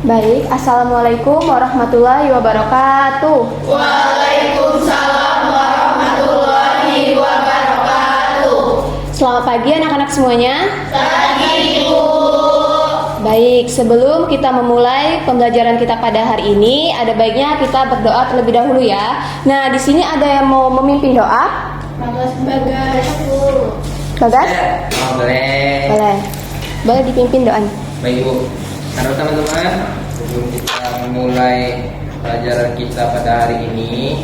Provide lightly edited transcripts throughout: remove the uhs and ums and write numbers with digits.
Baik, Assalamualaikum warahmatullahi wabarakatuh. Waalaikumsalam warahmatullahi wabarakatuh. Selamat pagi anak-anak semuanya. Pagi, Ibu. Baik, sebelum kita memulai pembelajaran kita pada hari ini, ada baiknya kita berdoa terlebih dahulu ya. Nah, di sini ada yang mau memimpin doa? Bagas. Bagas? Boleh. Boleh. Boleh dipimpin doanya. Baik Ibu. Halo teman-teman, sebelum kita memulai pelajaran kita pada hari ini,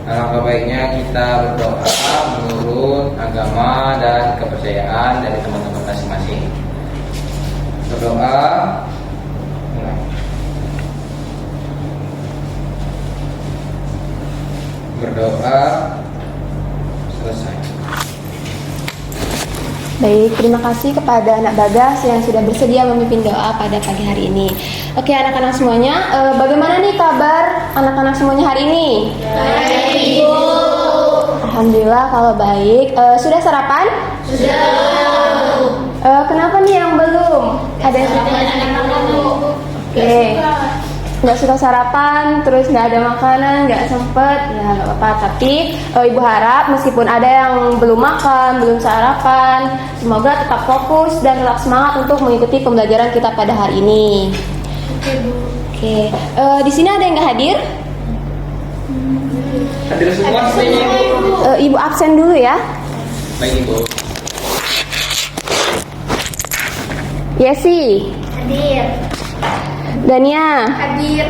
alangkah baiknya kita berdoa menurut agama dan kepercayaan dari teman-teman masing-masing. Berdoa. Mulai. Berdoa. Selesai. Baik, terima kasih kepada anak Bagas yang sudah bersedia memimpin doa pada pagi hari ini. Oke anak-anak semuanya, bagaimana nih kabar anak-anak semuanya hari ini? Baik, Ibu. Alhamdulillah kalau baik. Sudah sarapan? Sudah. Kenapa nih yang belum? Ada yang Oke. Nggak suka sarapan, terus nggak ada makanan, nggak sempet, ya nggak apa-apa. Tapi ibu harap meskipun ada yang belum makan, belum sarapan, semoga tetap fokus dan tetap semangat untuk mengikuti pembelajaran kita pada hari ini. Oke, Bu. Oke, di sini ada yang nggak hadir? Hadir semua semuanya Ibu. Ibu absen dulu ya. Baik Ibu. Yesi, Hadir. Dania, Hadir.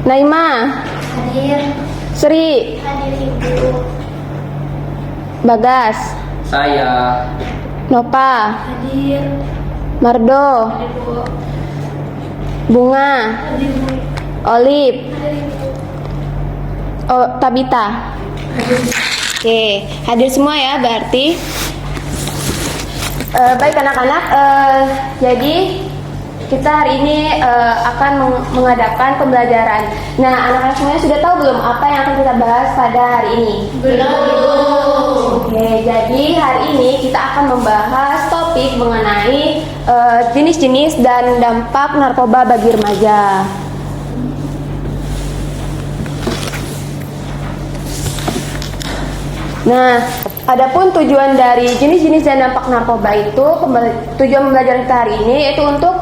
Naima, Hadir. Sri, Hadir, Ibu. Bagas, Saya. Nova, Hadir. Mardo, Hadir, Bu. Bunga, Hadir, Bu. Olip, Hadir, Ibu. Tabita. Hadir. Oke, hadir semua ya berarti. Baik anak-anak, jadi kita hari ini akan mengadakan pembelajaran. Nah, anak-anak semuanya sudah tahu belum apa yang akan kita bahas pada hari ini? Belum. Oke, jadi hari ini kita akan membahas topik mengenai jenis-jenis dan dampak narkoba bagi remaja. Nah, adapun tujuan dari jenis-jenis dan dampak narkoba itu, tujuan pembelajaran kita hari ini yaitu untuk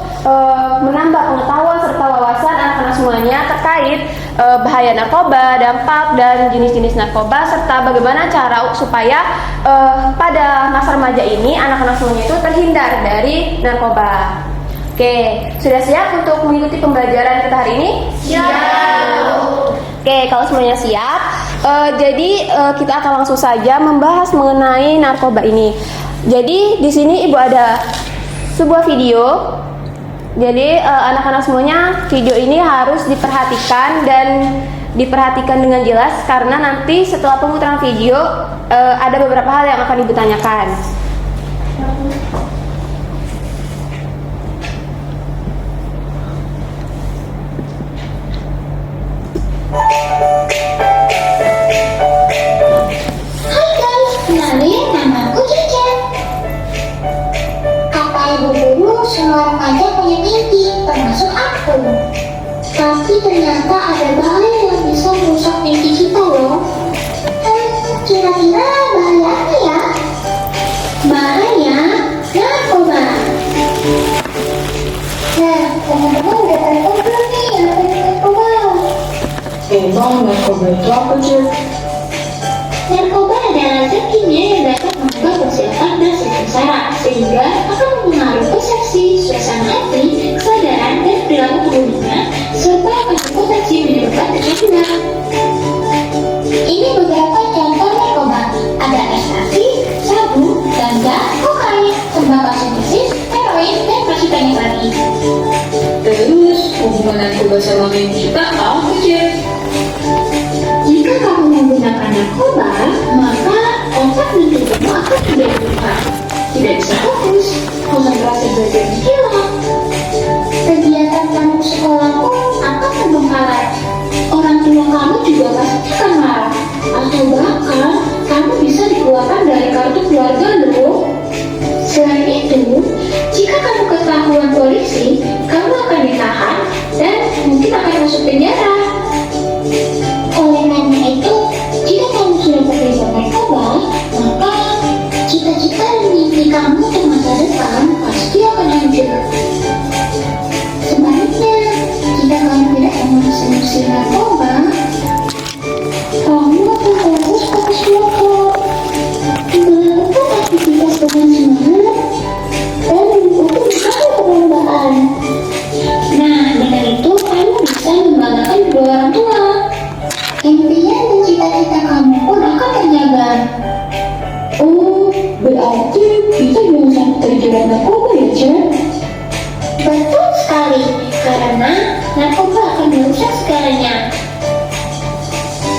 menambah pengetahuan serta wawasan anak-anak semuanya terkait bahaya narkoba, dampak dan jenis-jenis narkoba serta bagaimana cara supaya pada masa remaja ini anak-anak semuanya itu terhindar dari narkoba. Oke, sudah siap untuk mengikuti pembelajaran kita hari ini? Siap. Oke, kalau semuanya siap, jadi kita akan langsung saja membahas mengenai narkoba ini. Jadi di sini ibu ada sebuah video. Jadi anak-anak semuanya video ini harus diperhatikan dan diperhatikan dengan jelas karena nanti setelah pemutaran video ada beberapa hal yang akan ibu tanyakan. Hai guys, kenalin namaku Caca. Kata ibu guru, semua remaja punya mimpi, termasuk aku. Tapi ternyata ada bahaya yang bisa merusak mimpi kita loh. Kira-kira bahaya apa ya? Bahaya narkoba. Nah, teman-teman udah tahu belum nih apa itu narkoba? Emang narkoba itu apa sih? Narkoba adalah zat kimia yang dapat mengubah persiapan dan saraf sehingga akan mempengaruhi persepsi, suasana hati, kesadaran dan perilaku pengguna serta akan berpotensi menyebabkan kecanduan. Ini beberapa contoh narkoba. Ada ekstasi, sabu, ganja, kokain, tembakau sintesis, heroin, dan masih banyak lagi. Terus hubungan narkoba sama mimpi kita apa sih? Jika kamu menggunakan narkoba, maka otak dan tubuhmu akan tidak bergerak, tidak bisa fokus, konsentrasi belajar hilang. Kegiatan kamu sekolah pun akan terbengkalai. Orang tua kamu juga pasti akan marah, atau bahkan kamu bisa dikeluarkan dari kartu keluarga loh. Selain itu, jika kamu ketahuan polisi, kamu akan ditahan dan masa depan pasti akan hancur. Sebaliknya, jika kamu tidak mengonsumsi narkoba, kamu akan fokus pada kelompok, melakukan aktivitas dengan semangat, dan mendukung satu perlombaan. Nah, dengan itu kamu bisa membanggakan kedua orang tua. Impian dan cita-cita kamu pun akan terjaga. Oh, berarti kita jangan sampai terjerat narkoba ya, Cek? Betul sekali, karena narkoba akan merusak segalanya.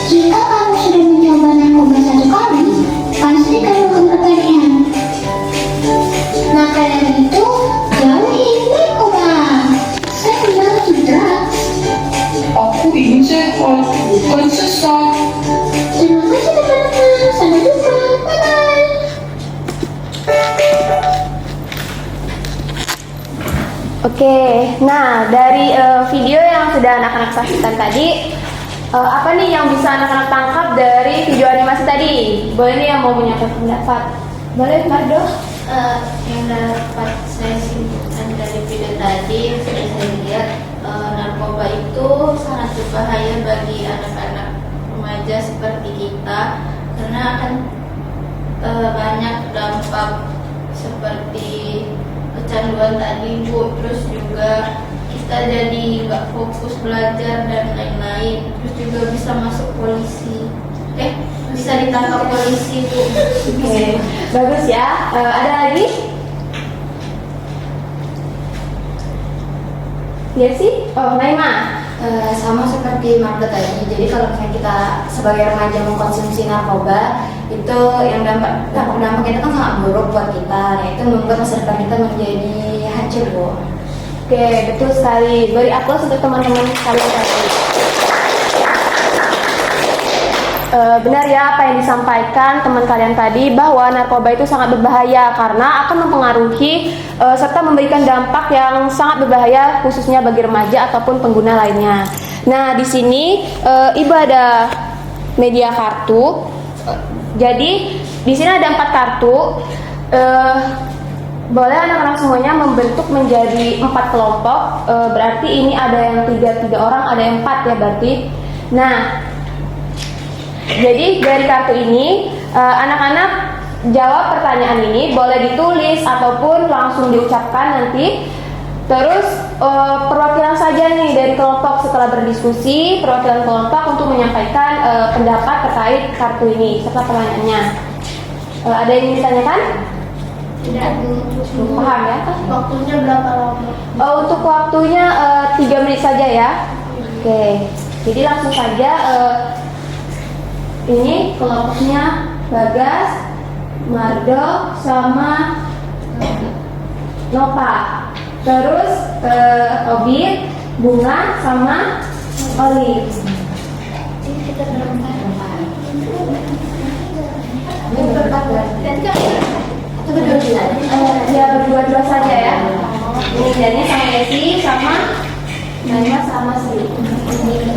Jika kamu sudah mencoba narkoba satu kali, pasti kamu akan ketagihan. Maka dari itu, jauhi narkoba. Saya bilang tidak. Aku ingin sehat, bukan sesat. Terima kasih teman-teman. Sampai jumpa. Bye-bye. Oke, nah dari video yang sudah anak-anak saksikan tadi, apa nih yang bisa anak-anak tangkap dari video animasi tadi? Boleh nih yang mau menyampaikan pendapat? Boleh, Mardo? Yang dapat saya simpulkan dari video tadi yang sudah saya lihat, narkoba itu sangat berbahaya bagi anak-anak remaja seperti kita karena akan banyak dampak seperti kecanduan tadi Bu, terus juga kita jadi nggak fokus belajar dan lain-lain, terus juga bisa masuk polisi, bisa ditangkap polisi Bu. Oke, bagus ya. Ada lagi? Ya sih? Oh, Naima. Sama seperti Marga tadi, jadi kalau misalnya kita sebagai remaja mengkonsumsi narkoba itu yang dampak itu kan sangat buruk buat kita, yaitu membuat masa depan kita menjadi hancur Bu. Oke, betul sekali. Beri aplaus untuk teman-teman sekalian tadi. Benar ya apa yang disampaikan teman kalian tadi, bahwa narkoba itu sangat berbahaya karena akan mempengaruhi serta memberikan dampak yang sangat berbahaya khususnya bagi remaja ataupun pengguna lainnya. Nah, di sini Ibu ada media kartu. Jadi di sini ada 4 kartu. Boleh anak-anak semuanya membentuk menjadi 4 kelompok. Berarti ini ada yang 3 orang, ada yang 4 ya berarti. Nah, jadi dari kartu ini anak-anak jawab pertanyaan ini, boleh ditulis ataupun langsung diucapkan nanti. Terus perwakilan saja nih dari kelompok setelah berdiskusi, perwakilan kelompok untuk menyampaikan pendapat terkait kartu ini serta pertanyaannya. Ada yang ingin ditanyakan? Tidak Paham ya? Waktunya berapa lama? Untuk waktunya 3 menit saja ya. Oke, jadi langsung saja. Ini kelompoknya Bagas, Mardo, sama Nova. Terus Obit, Bunga, sama Oli. Ini kita berempat. Atau berdua? Ya berdua-dua saja ya. Ini jadinya sama Desi, sama Naima, sama Sri.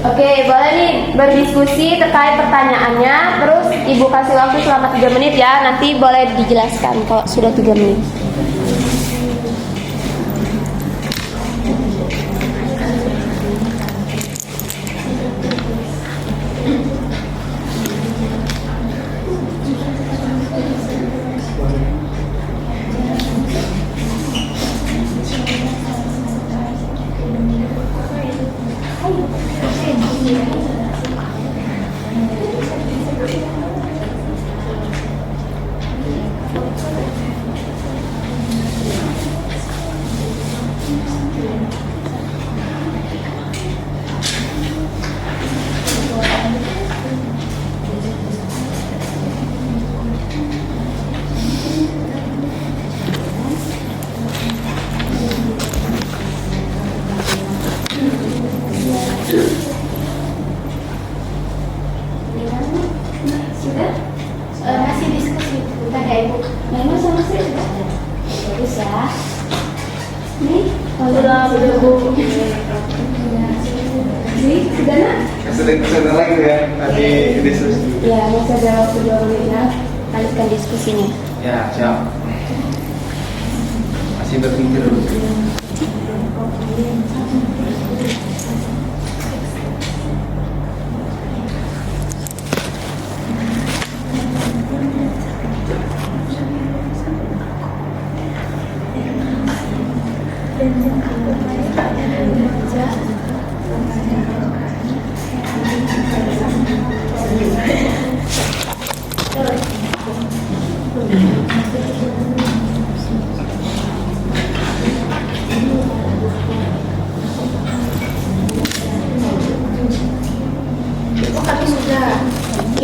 Oke, boleh nih berdiskusi terkait pertanyaannya. Terus Ibu kasih waktu selama 3 menit ya. Nanti boleh dijelaskan kalau sudah 3 menit. Masih diskusi bukan ya Ibu? Naima sama Sri sudah ada. Bagus ya. Nih, Sudah bergabung. Sri, sudah nak? Sudah lagi ya tadi diskusi. Ya, masih ada waktu 2 menit ya. Lanjutkan diskusinya. Ya, siap. Masih berpikir dulu.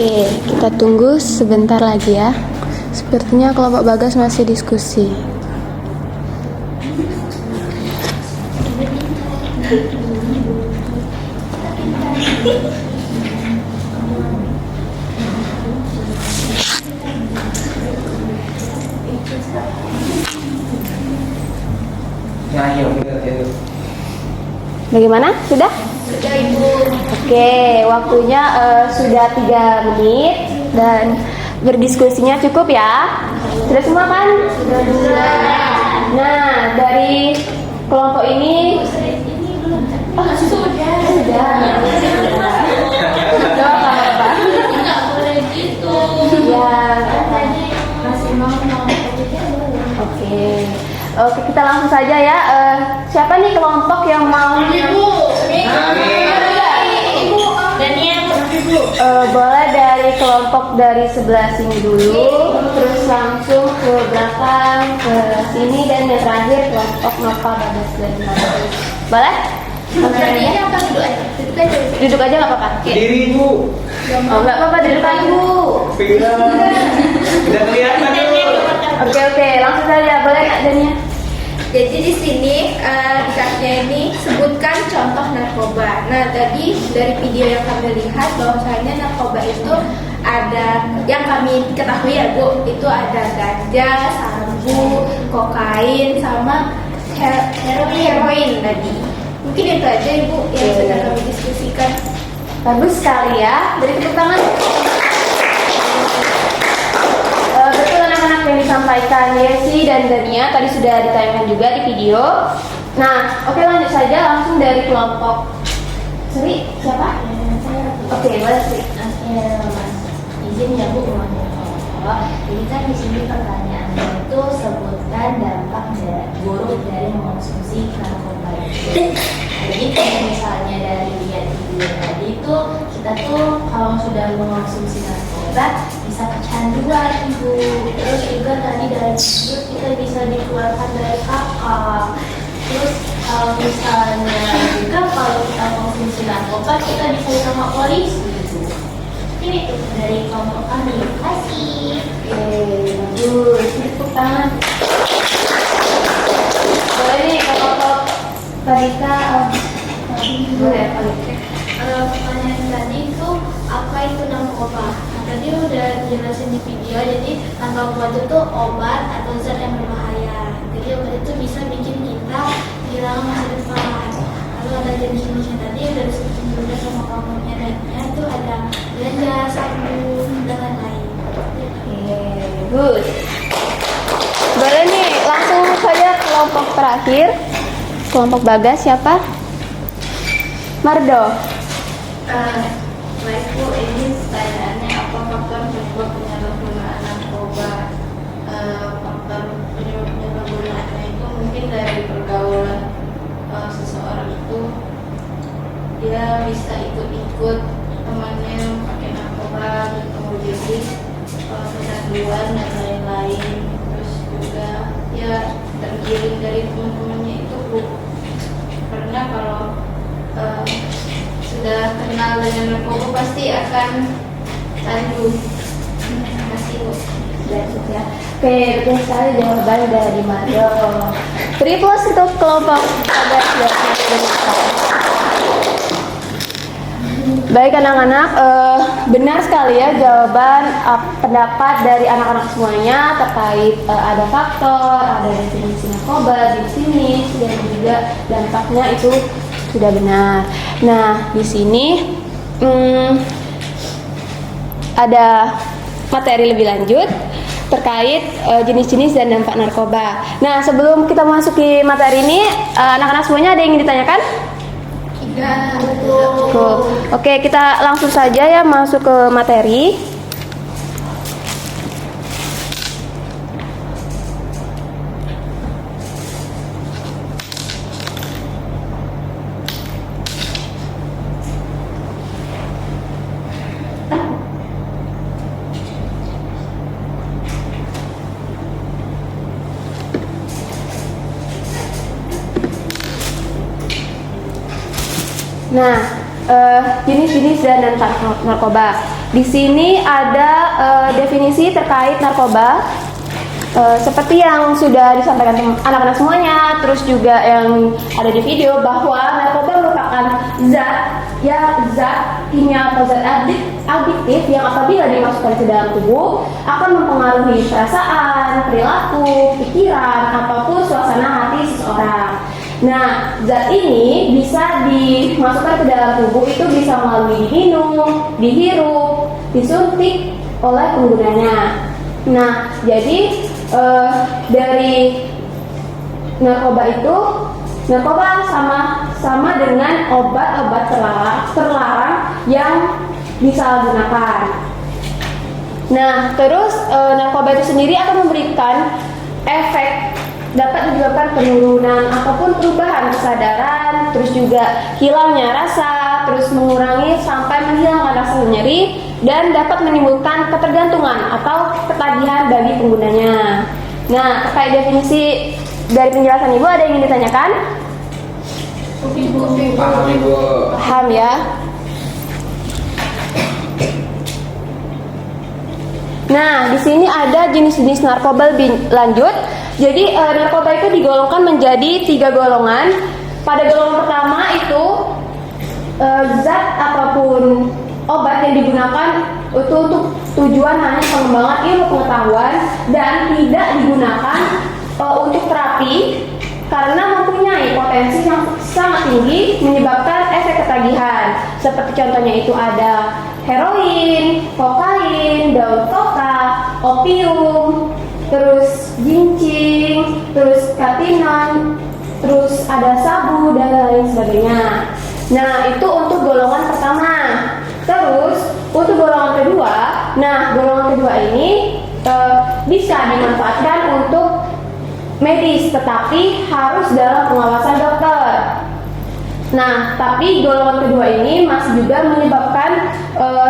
Oke, kita tunggu sebentar lagi ya. Sepertinya kelompok Bagas masih diskusi. Nah, yuk kita itu. Bagaimana? Sudah? Sudah Ibu. Oke, waktunya sudah 3 menit dan berdiskusinya cukup ya. Sudah semua kan? Sudah. Nah, dari kelompok ini sudah. Sudah apa? Nggak boleh gitu. Ya. Tadi masih mau Oke. Oke, kita langsung saja ya. Siapa nih kelompok yang mau? Boleh dari kelompok dari sebelah sini dulu, terus langsung ke belakang ke sini dan yang terakhir kelompok Nova Bagas dan Markus. Boleh? Oke. apa duduk aja? Duduk aja. Duduk aja nggak apa-apa. Diri Bu. Oh nggak apa-apa duduk aja Bu. Pikiran. Udah kelihatan tuh. Oke, langsung saja. Boleh Kak Dania? Jadi di sini di kartunya ini sebutkan contoh narkoba. Nah tadi dari video yang kami lihat bahwasanya narkoba itu ada yang kami ketahui ya Bu, itu ada ganja, sabu, kokain, sama heroin tadi. Mungkin itu aja Ibu yang sedang kami diskusikan. Bagus sekali ya. Beri tepuk tangan. Betul anak-anak yang disampaikan Yesi dan Dania tadi sudah ditayangkan juga di video. Nah, oke lanjut saja langsung dari kelompok Sri. Siapa? Oke, boleh Sri. Mas, izin ya Bu, jadi kan di sini pertanyaannya itu sebutkan dampak buruk dari mengonsumsi narkoba itu. Jadi kalau misalnya dari lihat video tadi itu kita tuh kalau sudah mengonsumsi narkoba bisa kecanduan Ibu. Terus juga tadi dari video kita bisa dikeluarkan dari kakak. Terus kalau misalnya juga kalau kita konsumsi narkoba kita bisa ditangkap polisi Ibu. Ini tuh dari kelompok kami. Terima kasih. Bagus. Tepuk tangan. Boleh nih kelompok Parika. Boleh Parika. Pertanyaan tadi itu apa itu narkoba? Nah, tadi udah jelasin di video. Jadi narkoba itu tuh obat atau zat yang berbahaya. Jadi obat itu bisa bikin kita kehilangan masa depan. Lalu ada jenis-jenisnya tadi udah disebutin juga sama kelompoknya dan itu ada ganja, sabu, dan lain-lain. Good. Boleh nih langsung saja kelompok terakhir. Kelompok Bagas siapa? Mardo. Baik Bu, ini pertanyaannya apa faktor penyebab penyalahgunaan narkoba? Faktor penyebab penyalahgunaannya itu mungkin dari pergaulan seseorang itu dia bisa ikut-ikut temannya yang pakai narkoba gitu, jadi kecanduan dan lain-lain. Terus juga ya tergiring dari teman-temannya itu Bu, karena kalau sudah kenal dengan narkoba pasti akan candu. Terima kasih Bu. Ya. Oke, betul sekali jawaban dari Mardo. Beri plus untuk kelompok Bagas dan Mardo. Baik anak-anak, benar sekali ya jawaban pendapat dari anak-anak semuanya terkait ada faktor, ada definisi narkoba di sini dan juga dampaknya itu sudah benar. Nah di sini ada materi lebih lanjut. terkait jenis-jenis dan dampak narkoba. Nah, sebelum kita masuki materi ini, anak-anak semuanya ada yang ingin ditanyakan? Cukup. Oke, kita langsung saja ya masuk ke materi. Nah, jenis-jenis dan dampak narkoba. Di sini ada definisi terkait narkoba, seperti yang sudah disampaikan anak-anak semuanya, terus juga yang ada di video, bahwa narkoba merupakan zat kimia atau zat adiktif yang apabila dimasukkan ke dalam tubuh akan mempengaruhi perasaan, perilaku, pikiran, ataupun suasana hati seseorang. Nah, zat ini bisa dimasukkan ke dalam tubuh itu bisa melalui diminum, dihirup, disuntik oleh penggunanya. Nah, jadi dari narkoba itu, narkoba sama dengan obat-obat terlarang yang disalahgunakan. Nah, terus narkoba itu sendiri akan memberikan efek, dapat menyebabkan penurunan ataupun perubahan kesadaran, terus juga hilangnya rasa, terus mengurangi sampai menghilangkan rasa nyeri, dan dapat menimbulkan ketergantungan atau ketagihan bagi penggunanya. Nah, terkait definisi dari penjelasan Ibu, ada yang ingin ditanyakan? Paham Ibu. Paham ya? Nah, di sini ada jenis-jenis narkoba lebih lanjut. Jadi narkoba itu digolongkan menjadi 3 golongan. Pada golongan pertama itu zat ataupun obat yang digunakan itu untuk tujuan hanya pengembangan ilmu pengetahuan dan tidak digunakan untuk terapi karena mempunyai potensi yang sangat tinggi menyebabkan efek ketagihan. Seperti contohnya itu ada heroin, kokain, daun coca, opium, terus ginseng, terus katinon, terus ada sabu dan lain sebagainya. Nah, itu untuk golongan pertama. Terus untuk golongan kedua, nah golongan kedua ini bisa dimanfaatkan untuk medis, tetapi harus dalam pengawasan dokter. Nah, tapi golongan kedua ini masih juga menyebabkan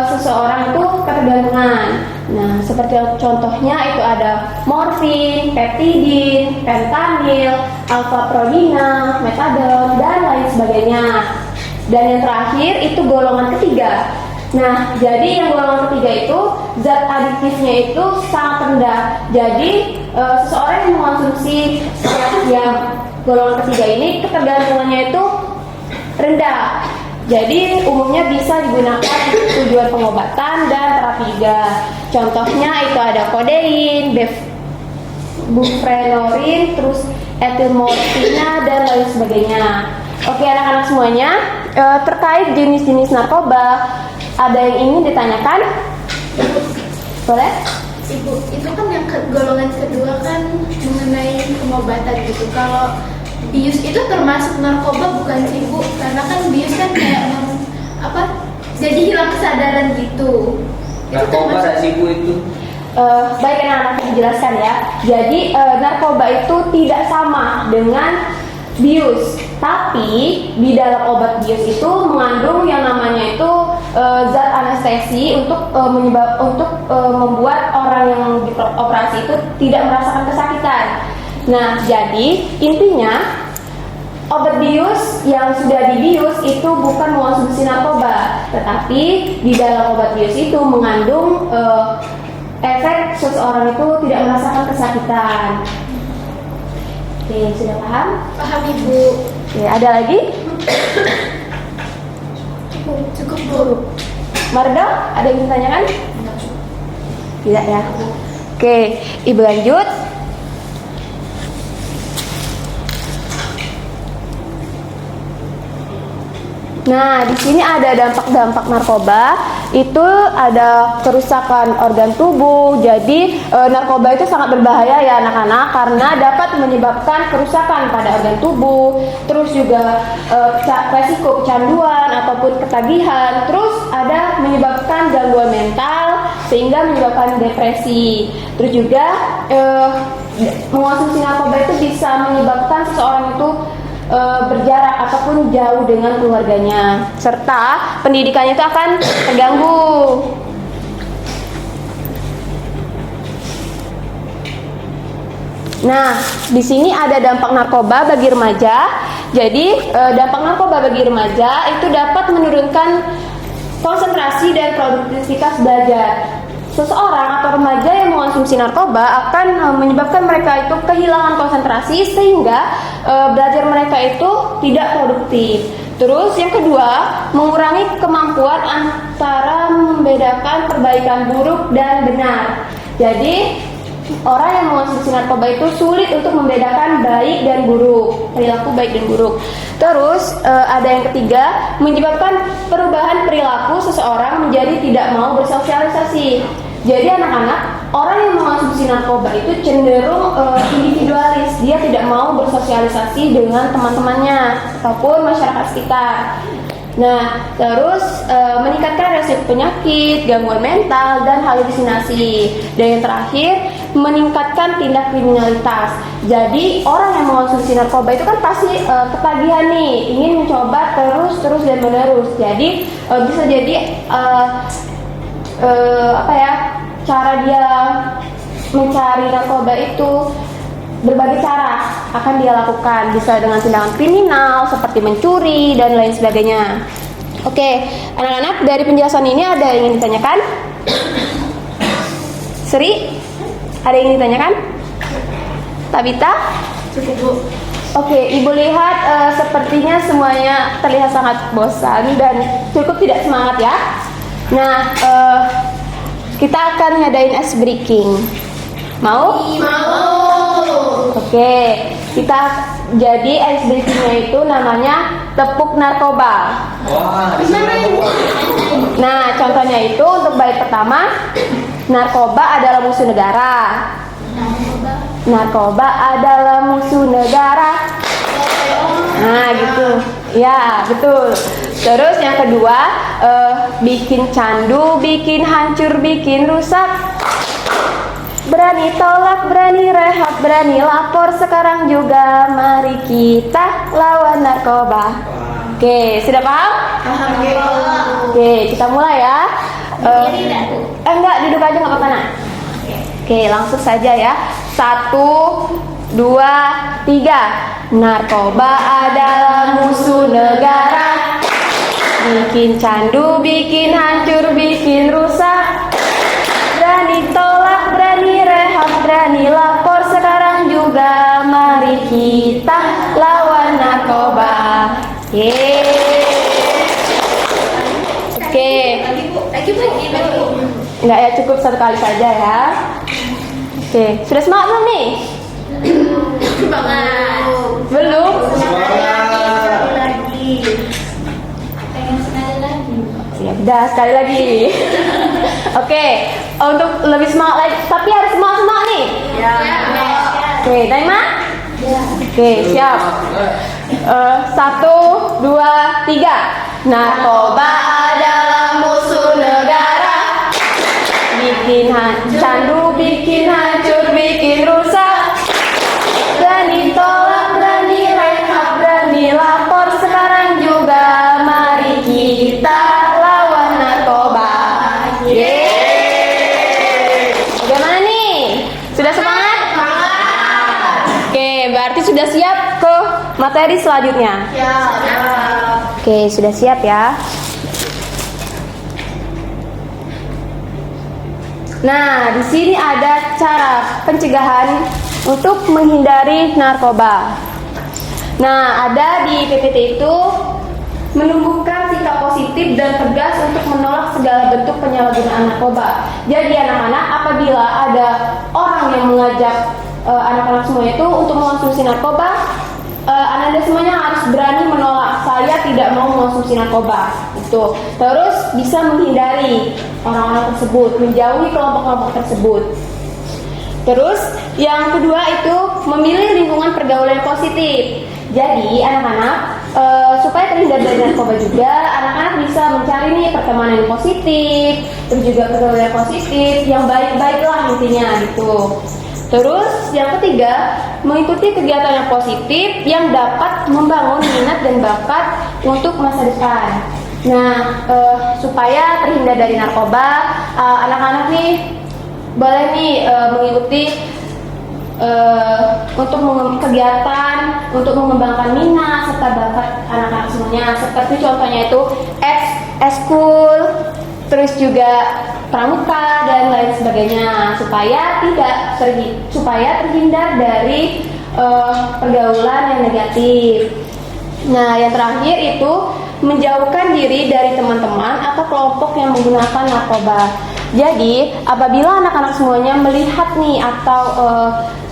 seseorang itu ketergantungan. Nah, seperti contohnya itu ada morfin, peptidin, fentanyl, alfa-prodina, metadon, dan lain sebagainya. Dan yang terakhir itu golongan ketiga. Nah, jadi yang golongan ketiga itu zat adiktifnya itu sangat rendah. Jadi seseorang yang mengonsumsi yang golongan ketiga ini ketergantungannya itu rendah. Jadi umumnya bisa digunakan untuk tujuan pengobatan dan terapi juga. Contohnya itu ada kodein, bufrenorin, terus etilmorfina dan lain sebagainya. Oke anak-anak semuanya, terkait jenis-jenis narkoba, ada yang ingin ditanyakan? Boleh? Ibu, itu kan yang golongan kedua kan mengenai pengobatan gitu. Kalau bius itu termasuk narkoba bukan sih Bu? Karena kan bius kan kayak jadi hilang kesadaran gitu. Narkoba ada sih Bu itu. Baik anak-anak, saya jelaskan ya. Jadi narkoba itu tidak sama dengan bius, tapi di dalam obat bius itu mengandung yang namanya itu zat anestesi untuk membuat orang yang dioperasi itu tidak merasakan kesakitan. Nah, jadi intinya obat bius yang sudah dibius itu bukan mengonsumsi narkoba, tetapi di dalam obat bius itu mengandung efek seseorang itu tidak merasakan kesakitan. Oke, sudah paham? Paham Ibu. Oke, ada lagi? Cukup Bu. Mardo, ada yang ditanyakan? Tidak ya? Oke, Ibu lanjut. Nah, di sini ada dampak-dampak narkoba. Itu ada kerusakan organ tubuh. Jadi narkoba itu sangat berbahaya ya anak-anak, karena dapat menyebabkan kerusakan pada organ tubuh. Terus juga resiko kecanduan ataupun ketagihan. Terus ada menyebabkan gangguan mental sehingga menyebabkan depresi. Terus juga mengonsumsi narkoba itu bisa menyebabkan seseorang itu berjarak ataupun jauh dengan keluarganya, serta pendidikannya itu akan terganggu. Nah, di sini ada dampak narkoba bagi remaja. Jadi, dampak narkoba bagi remaja itu dapat menurunkan konsentrasi dan produktivitas belajar. Seseorang atau remaja yang mengonsumsi narkoba akan menyebabkan mereka itu kehilangan konsentrasi sehingga belajar mereka itu tidak produktif. Terus yang kedua, mengurangi kemampuan antara membedakan perbaikan buruk dan benar. Jadi orang yang mengonsumsi narkoba itu sulit untuk membedakan baik dan buruk, perilaku baik dan buruk. Terus ada yang ketiga, menyebabkan perubahan perilaku seseorang menjadi tidak mau bersosialisasi. Jadi anak-anak, orang yang mengonsumsi narkoba itu cenderung individualis, dia tidak mau bersosialisasi dengan teman-temannya ataupun masyarakat sekitar. Nah, terus meningkatkan resiko penyakit, gangguan mental, dan halusinasi. Dan yang terakhir, meningkatkan tindak kriminalitas. Jadi orang yang mengonsumsi narkoba itu kan pasti ketagihan nih, ingin mencoba terus dan menerus. Jadi bisa jadi cara dia mencari narkoba itu berbagai cara akan dia lakukan, bisa dengan tindakan kriminal seperti mencuri dan lain sebagainya. Oke, anak-anak, dari penjelasan ini ada yang ingin ditanyakan? Sri, ada yang ingin ditanyakan? Tabita? Cukup, Bu. Oke, Ibu lihat sepertinya semuanya terlihat sangat bosan dan cukup tidak semangat ya. Nah, kita akan ngadain ice breaking. Mau? Oke, kita jadi ice breakingnya itu namanya tepuk narkoba. Wah, di sana Nah, contohnya itu untuk bait pertama, narkoba adalah musuh negara. Narkoba adalah musuh negara. Nah, gitu. Ya, betul. Terus yang kedua, bikin candu, bikin hancur, bikin rusak. Berani tolak, berani rehat, berani lapor sekarang juga. Mari kita lawan narkoba. Oke, sudah paham? Oke, kita mulai ya. Enggak, duduk aja nggak apa-apa nak. Oke, langsung saja ya. 1, 2, 3. Narkoba adalah musuh negara. Bikin candu, bikin hancur, bikin rusak. Berani tolak, berani rehat, berani lapor sekarang juga. Mari kita lawan narkoba. Oke. Lagi, Bu. Enggak ya, cukup satu kali saja ya. Oke, sudah semangat belum nih? Semangat. Belum? Pengen sekali lagi. Ya udah, sekali lagi. Oke, untuk lebih semangat lagi, tapi harus semangat nih. Ya. Oke, Naima? Oke, siap. 1, 2, 3. Narkoba adalah musuh negara. Bikin candu, bikin hancur, bikin rusak. Berani tolak, berani rehat, berani lapor sekarang juga. Mari kita lawan narkoba. Bagaimana nih? Sudah semangat? Oke, berarti sudah siap ke materi selanjutnya. Oke, sudah siap ya. Nah, di sini ada cara pencegahan untuk menghindari narkoba. Nah, ada di PPT itu menumbuhkan sikap positif dan tegas untuk menolak segala bentuk penyalahgunaan narkoba. Jadi anak-anak, apabila ada orang yang mengajak anak-anak semuanya itu untuk mengonsumsi narkoba, Anda semuanya harus berani menolak, saya tidak mau mengonsumsi narkoba. Itu. Terus bisa menghindari orang-orang tersebut, menjauhi kelompok-kelompok tersebut. Terus yang kedua itu memilih lingkungan pergaulan yang positif. Jadi anak-anak supaya terhindar dari narkoba juga, anak-anak bisa mencari nih pertemanan yang positif, terus juga pergaulan yang positif, yang baik-baik lah intinya gitu. Terus yang ketiga, mengikuti kegiatan yang positif yang dapat membangun minat dan bakat untuk masa depan. Nah, supaya terhindar dari narkoba, anak-anak nih boleh nih mengikuti untuk kegiatan untuk mengembangkan minat serta bakat anak-anak semuanya. Seperti contohnya itu eskul, terus juga pramuka dan lain sebagainya, supaya terhindar dari pergaulan yang negatif. Nah, yang terakhir itu menjauhkan diri dari teman-teman atau kelompok yang menggunakan narkoba. Jadi, apabila anak-anak semuanya melihat nih atau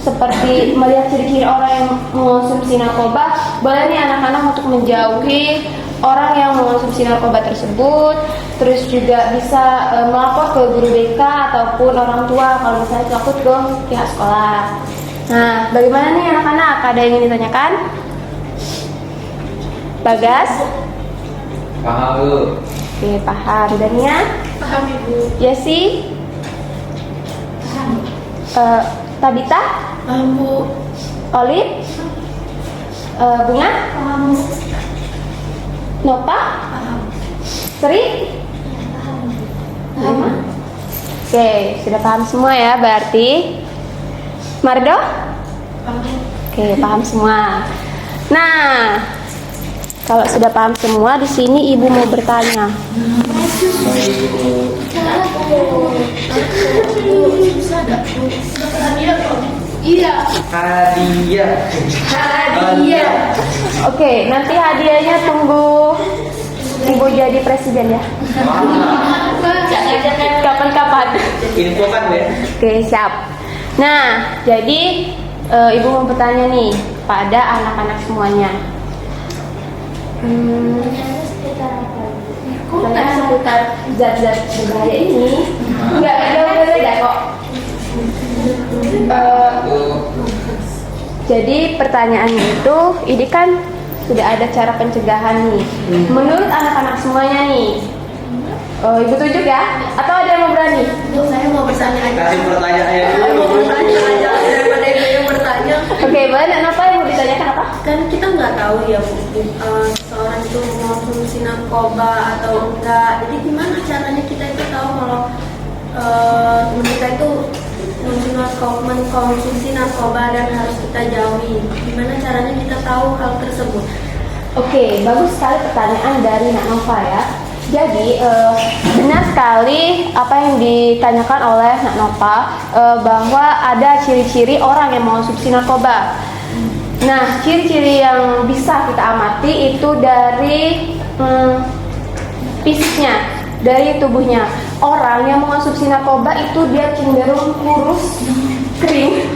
seperti melihat ciri-ciri orang yang mengonsumsi narkoba, boleh nih anak-anak untuk menjauhi orang yang mengonsumsi narkoba tersebut. Terus juga bisa melapor ke guru BK ataupun orang tua kalau misalnya takut ke pihak sekolah. Nah, bagaimana nih anak-anak? Ada yang ingin ditanyakan? Bagas? Paham Bu. Oke, paham. Dania? Paham Ibu. Yesi? Paham. Tabita? Paham Bu. Olip? Bunga? Paham. Nova? Paham. Sri? Paham. Lima? Oke, sudah paham semua ya berarti. Mardo? Paham. Oke, paham semua. Nah, kalau sudah paham semua, di sini Ibu mau bertanya. Iya. Hadiah. Hadiah. Oke, nanti hadiahnya tunggu Ibu jadi presiden ya. Kapan-kapan. Info kan ya. Oke, siap. Nah, jadi Ibu mau bertanya nih pada anak-anak semuanya. Tanya seputar zat-zat berbahaya ini. Enggak jauh berbeda kok. Jadi pertanyaannya itu, ini kan sudah ada cara pencegahan nih. Menurut anak-anak semuanya nih, Ibu tunjuk ya? Atau ada yang mau berani? Saya mau bertanya aja. Kasih pertanyaannya Saya mau dulu. bertanya aja daripada ibu yang bertanya. Oke, boleh. Apa yang mau ditanyakan apa? Kan kita nggak tahu ya Bu, seorang itu mengonsumsi narkoba atau enggak. Jadi gimana caranya kita itu tahu kalau teman kita itu mengkonsumsi narkoba dan harus kita jauhi? Gimana caranya kita tahu hal tersebut? Oke, bagus sekali pertanyaan dari Nak Nova ya. Jadi benar sekali apa yang ditanyakan oleh Nak Nova, bahwa ada ciri-ciri orang yang mengonsumsi narkoba. Nah, ciri-ciri yang bisa kita amati itu dari fisiknya, dari tubuhnya. Orang yang mengonsumsi narkoba itu dia cenderung kurus, kering,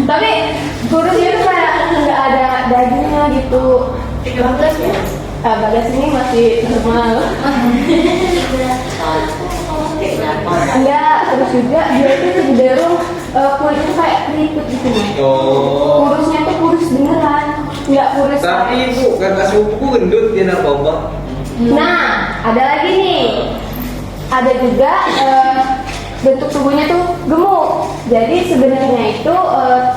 tapi kurusnya itu kayak nggak ada dagingnya gitu. Bagas ini masih normal. Enggak, terus juga dia itu cenderung kulitnya kayak keriput gitu nih. Oh. Kurusnya tuh kurus beneran, nggak kurus. Tapi Bu, kakak sepupuku gendut dia narkoba. Nah, ada lagi nih. Ada juga bentuk tubuhnya tuh gemuk. Jadi sebenarnya itu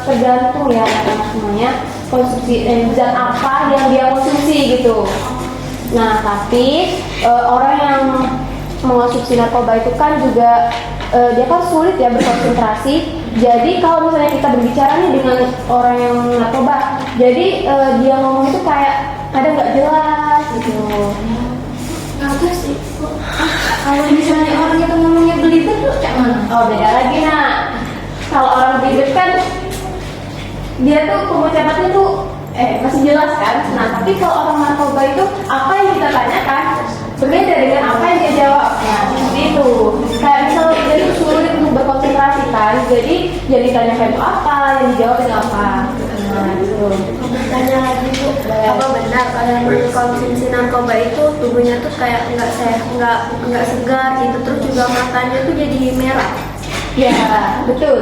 tergantung ya teman semuanya konsumsi zat apa yang dia konsumsi gitu. Nah, tapi orang yang mengonsumsi narkoba itu kan juga dia kan sulit ya berkonsentrasi. Jadi kalau misalnya kita berbicara nih dengan orang yang narkoba, jadi dia ngomong itu kayak kadang nggak jelas gitu. Bagus sih. Kalau misalnya orang itu ngomongnya belibet tuh kayak mana? Oh, beda lagi nak. Kalau orang belibet kan dia tuh pengucapannya tuh masih jelas kan. Nah, tapi kalau orang narkoba itu apa yang kita tanyakan berbeda dengan apa yang dia jawab. Nah, seperti itu. Kayak misalnya dia tuh sulit untuk berkonsentrasi dikonsentrasikan. Jadi yang ditanyakan itu apa, yang dijawab itu apa. Nah, gitu. Bertanya lagi Bu, apa benar kalau yang mengkonsumsi narkoba itu tubuhnya tuh kayak nggak sehat, nggak segar gitu, terus juga matanya tuh jadi merah. Ya, betul.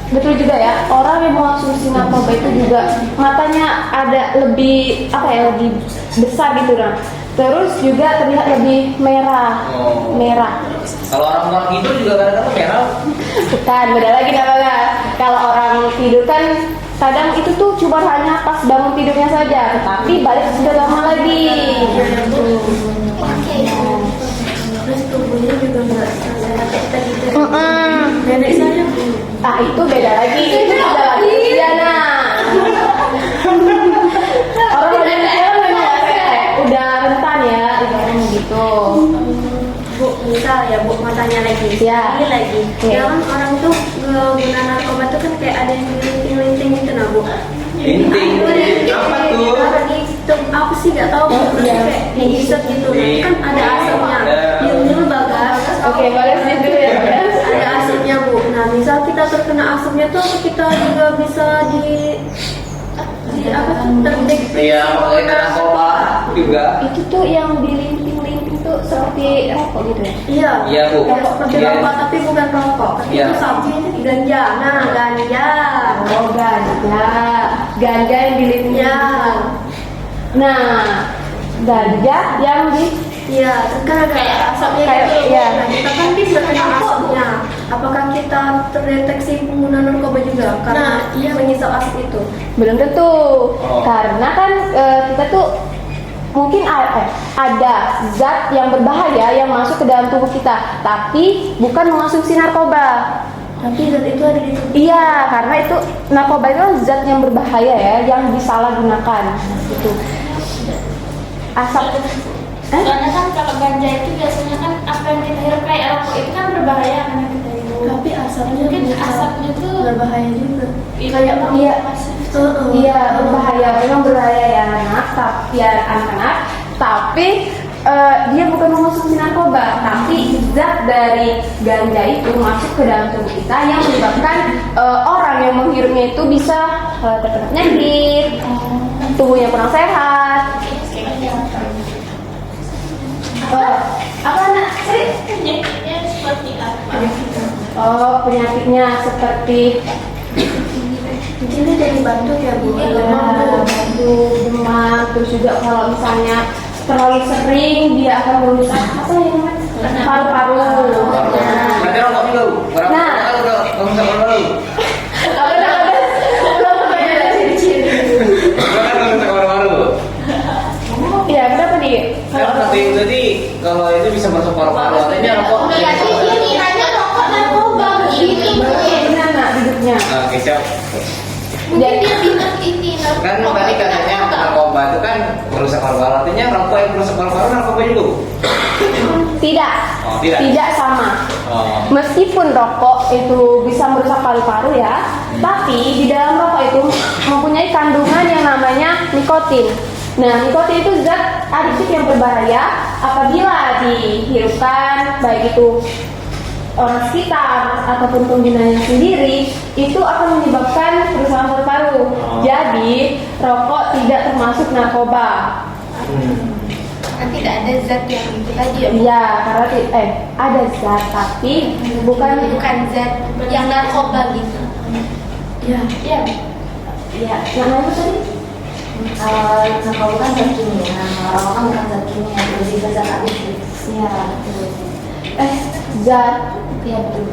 Betul juga ya, orang yang mengonsumsi narkoba itu juga matanya ada lebih apa ya, lebih besar gitu nah. Terus juga terlihat lebih merah. Oh. Merah. Kalau orang tidur juga kadang-kadang merah. Bukan, beda lagi namanya. Kalau orang tidur kan kadang itu tuh cuma hanya pas bangun tidurnya saja, tetapi balik sudah lama lagi. Terus tubuhnya juga nggak sehat kita gitu. Nenek saya Bu. Ah itu beda lagi, itu beda lagi Diana. Orang Indonesia memang udah rentan ya, ibaratnya gitu. Bu, misal ya Bu, matanya lagi, Ya. ini lagi. Ya. Jangan orang tuh guna narkoba tuh kan kayak ada yang linting-linting gitu nah Bu. Linting. Apa tuh? Aku sih nggak tahu Bu, terus kayak dihisap gitu. Nanti kan ada asapnya. Diam-diam Bagas. Oke, Bagas di dulu ya, Bagas. Ada asapnya Bu. Nah, misal kita terkena asapnya tuh kita juga bisa di apa tuh terdeteksi. Iya, pakai narkoba juga. Itu tuh yang dilinting-linting tuh seperti rokok gitu ya? Iya. Iya, Bu. Kayak seperti Iya. rokok tapi bukan rokok. Tapi Iya. itu sabu ganja. Nah, ganja. Oh ganja, ganja yang dilinting. Iya. Nah, ganja yang di Iya, kan ada asapnya Kayak- gitu. iya. Nah, kita kan bisa kena asapnya. Apakah kita terdeteksi pengguna narkoba juga karena mengisap asap itu? belum tentu, Oh. karena kan kita tuh mungkin ada zat yang berbahaya yang masuk ke dalam tubuh kita, tapi bukan mengonsumsi narkoba. Tapi zat itu ada di tubuh. Iya, karena itu narkoba itu zat yang berbahaya ya, yang disalahgunakan. Gitu. Asap. Soalnya kan kalau ganja itu biasanya kan apa yang kita hirup kayak rokok itu kan berbahaya karena kita hirup. Tapi asapnya Mungkin bisa asapnya tuh berbahaya juga. kayak Iya. Iya, Iya, berbahaya, memang berbahaya ya anak-anak. Tapi dia bukan mengonsumsi narkoba, tapi zat dari ganja itu masuk ke dalam tubuh kita yang menyebabkan orang yang menghirupnya itu bisa terkena penyakit, tubuhnya kurang sehat. Apa nak? penyakitnya seperti apa? Oh, penyakitnya seperti Mungkin dia jadi batuk ya Bu. demam, terus juga kalau misalnya terlalu sering dia akan merusak apa ya namanya? Paru-paru. Nanti rokok juga, Bu. Orang Nah. kalau paru-paru. Belum kebanyakan ciri-ciri. Kalau paru-paru. Iya, kenapa nih? Kan tadi kalau itu bisa masuk paru-paru, artinya rokok. Dia kiranya rokok narkoba begitu. Benar nggak duduknya? Nah, kecap. Mungkin dia bilang ini Kan tadi katanya narkoba itu kan merusak paru-paru, artinya rokok yang merusak paru-paru narkoba juga. Tidak. Oh, tidak. Tidak sama. Oh. Meskipun rokok itu bisa merusak paru-paru ya, tapi di dalam rokok itu mempunyai kandungan yang namanya nikotin. Nah, nikotin itu zat adiktif yang berbahaya apabila dihirupkan, baik itu orang sekitar ataupun penggunanya sendiri, itu akan menyebabkan kerusakan paru-paru. Jadi, rokok tidak termasuk narkoba. kan tidak ada zat yang itu tadi ya. Iya, karena ada zat tapi bukan Zat yang narkoba gitu. ya. Iya. Iya, namanya apa tadi? Narkoba kan zat kimia, rokok kan bukan zat kimia, jadi bisa zat adiktif. Iya, betul. Zat. Iya betul.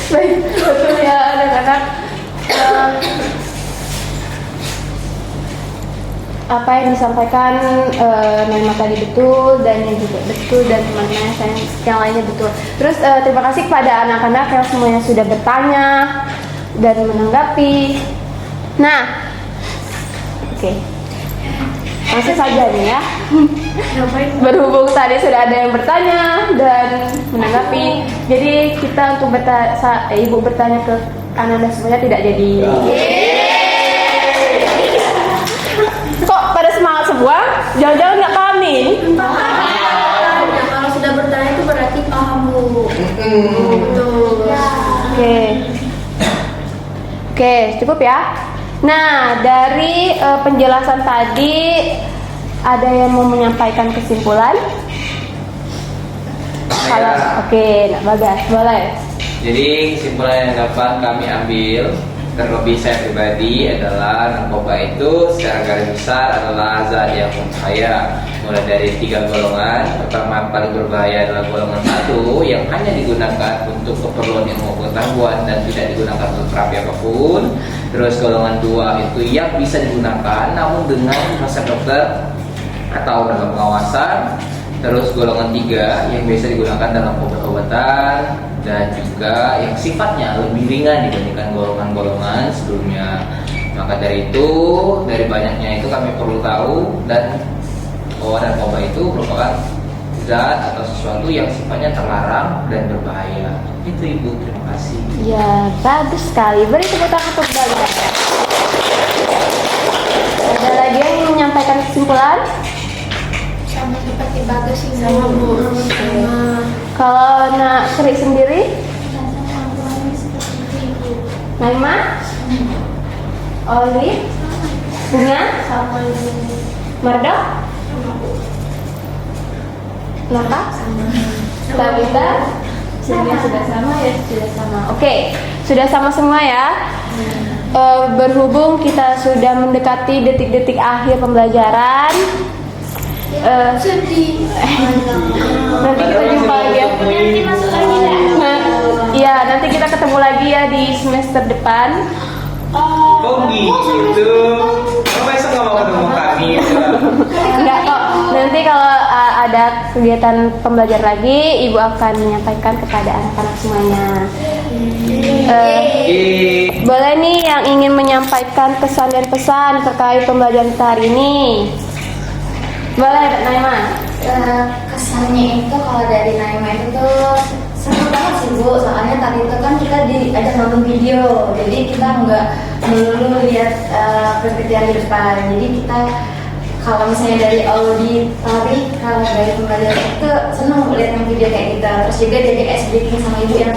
Baik, betul ya anak-anak. Apa yang disampaikan Naima tadi betul, dan yang juga betul, dan teman-teman yang lainnya betul. Terus terima kasih kepada anak-anak yang semuanya sudah bertanya dan menanggapi. Nah, oke. Langsung saja nih ya. Berhubung tadi sudah ada yang bertanya dan menanggapi, jadi kita untuk ibu bertanya ke anak-anak semuanya tidak jadi. Kok pada semangat semua? Jangan-jangan nggak paham nih? Kalau sudah bertanya itu berarti paham Bu. Oke. Oke, cukup ya. Nah, dari penjelasan tadi ada yang mau menyampaikan kesimpulan? Kalau oke, nah Bagas, boleh. Jadi kesimpulan yang dapat kami ambil, terlebih saya pribadi, adalah narkoba itu secara garis besar adalah zat yang berbahaya. Mulai dari 3 golongan. Pertama, paling berbahaya adalah golongan 1 yang hanya digunakan untuk keperluan ilmu pengetahuan dan tidak digunakan untuk terapi apapun. Terus golongan 2 itu yang bisa digunakan namun dengan resep dokter atau dalam pengawasan. Terus golongan 3 yang biasa digunakan dalam obat-obatan dan juga yang sifatnya lebih ringan dibandingkan golongan-golongan sebelumnya. Maka dari itu, dari banyaknya itu kami perlu tahu dan bahwa narkoba itu merupakan zat atau sesuatu yang sifatnya terlarang dan berbahaya. Itu Ibu, terima kasih. Ya, bagus sekali. Beri tepuk tangan untuk Bagas. Ada lagi yang ingin menyampaikan kesimpulan? Sama seperti Bagas sih, sama Bu. Kalau nak Sri sendiri, Naima, Oli, Bunga, Marda, Nata, Tabita, sudah sama ya, sudah sama. Oke, sudah sama semua ya. Berhubung kita sudah mendekati detik-detik akhir pembelajaran, Sedih. nanti kita jumpa lagi ya. Nanti masuk lagi ya. Iya, nanti kita ketemu lagi ya di semester depan. Oh gitu. Kamu besok nggak mau ketemu kami? Enggak kok. Nanti kalau ada kegiatan pembelajar lagi, Ibu akan menyampaikan kepada anak-anak semuanya. Boleh nih yang ingin menyampaikan kesan dan pesan terkait pembelajaran kita hari ini. Boleh, Naima. Kesannya itu kalau dari Naima itu tuh seru banget sih Bu, soalnya tadi itu kan kita diajak nonton video, jadi kita nggak melulu lihat perspektif di depan. Jadi kita kalau misalnya dari auditori, kalau dari pembelajaran itu seneng lihat yang video kayak gitu. Terus juga dari ice breaking sama ibu yang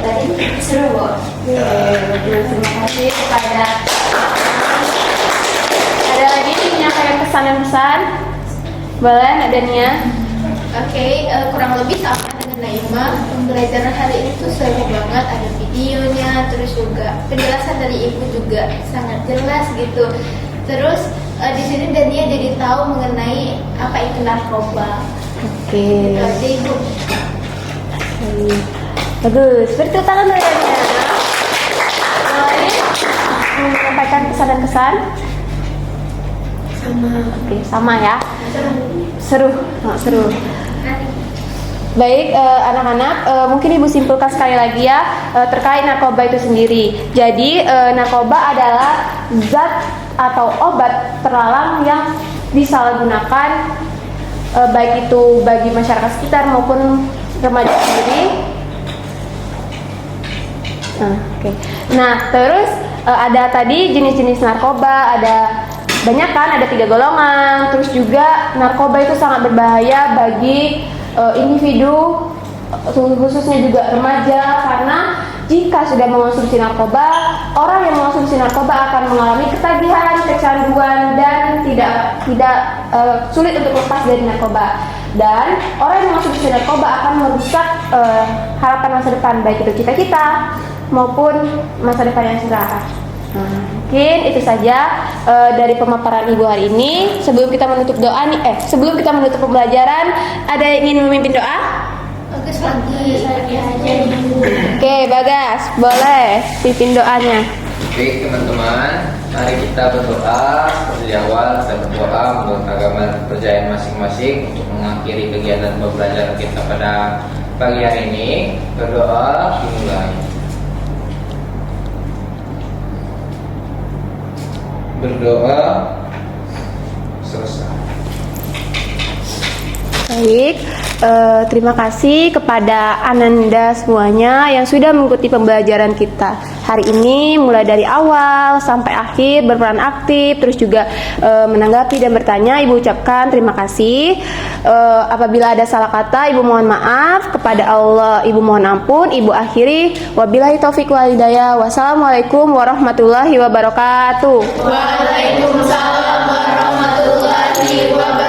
tadi seru Bu. Terima kasih kepada. Ada lagi yang menyampaikan kesan dan pesan? Boleh, ada Nia. Oke, kurang lebih sama dengan Naima. Pembelajaran hari ini tuh seru banget, ada videonya, terus juga penjelasan dari ibu juga sangat jelas gitu. Terus di sini Dania jadi tahu mengenai apa itu narkoba. Oke. Itu aja Ibu. Bagus. Beri tepuk tangan dari Dania. Menyampaikan pesan dan kesan. Oke, sama ya. Seru, seru. Baik, anak-anak, mungkin Ibu simpulkan sekali lagi ya terkait narkoba itu sendiri. Jadi, narkoba adalah zat atau obat terlarang yang disalahgunakan baik itu bagi masyarakat sekitar maupun remaja sendiri. Nah, terus ada tadi jenis-jenis narkoba, ada banyak kan, ada 3 golongan. Terus juga narkoba itu sangat berbahaya bagi individu, khususnya juga remaja, karena jika sudah mengonsumsi narkoba, orang yang mengonsumsi narkoba akan mengalami ketagihan, kecanduan, dan tidak sulit untuk lepas dari narkoba. Dan orang yang mengonsumsi narkoba akan merusak harapan masa depan, baik itu cita-cita maupun masa depan yang cerah. Mungkin itu saja dari pemaparan Ibu hari ini. Sebelum kita menutup doa nih, sebelum kita menutup pembelajaran, ada yang ingin memimpin doa? Bagus lagi aja Ibu. Oke, Bagas, boleh pimpin doanya. Oke teman-teman, mari kita berdoa. Seperti di awal kita berdoa menurut agama kepercayaan masing-masing untuk mengakhiri kegiatan pembelajaran kita pada pagi hari ini. Berdoa dimulai. Berdoa selesai. Baik, Terima kasih kepada Ananda semuanya yang sudah mengikuti pembelajaran kita hari ini, mulai dari awal sampai akhir berperan aktif, terus juga menanggapi dan bertanya. Ibu ucapkan terima kasih. Apabila ada salah kata, Ibu mohon maaf. Kepada Allah, Ibu mohon ampun. Ibu akhiri, wabillahi taufiq wal hidayah. Wassalamualaikum warahmatullahi wabarakatuh. Waalaikumsalam warahmatullahi wabarakatuh.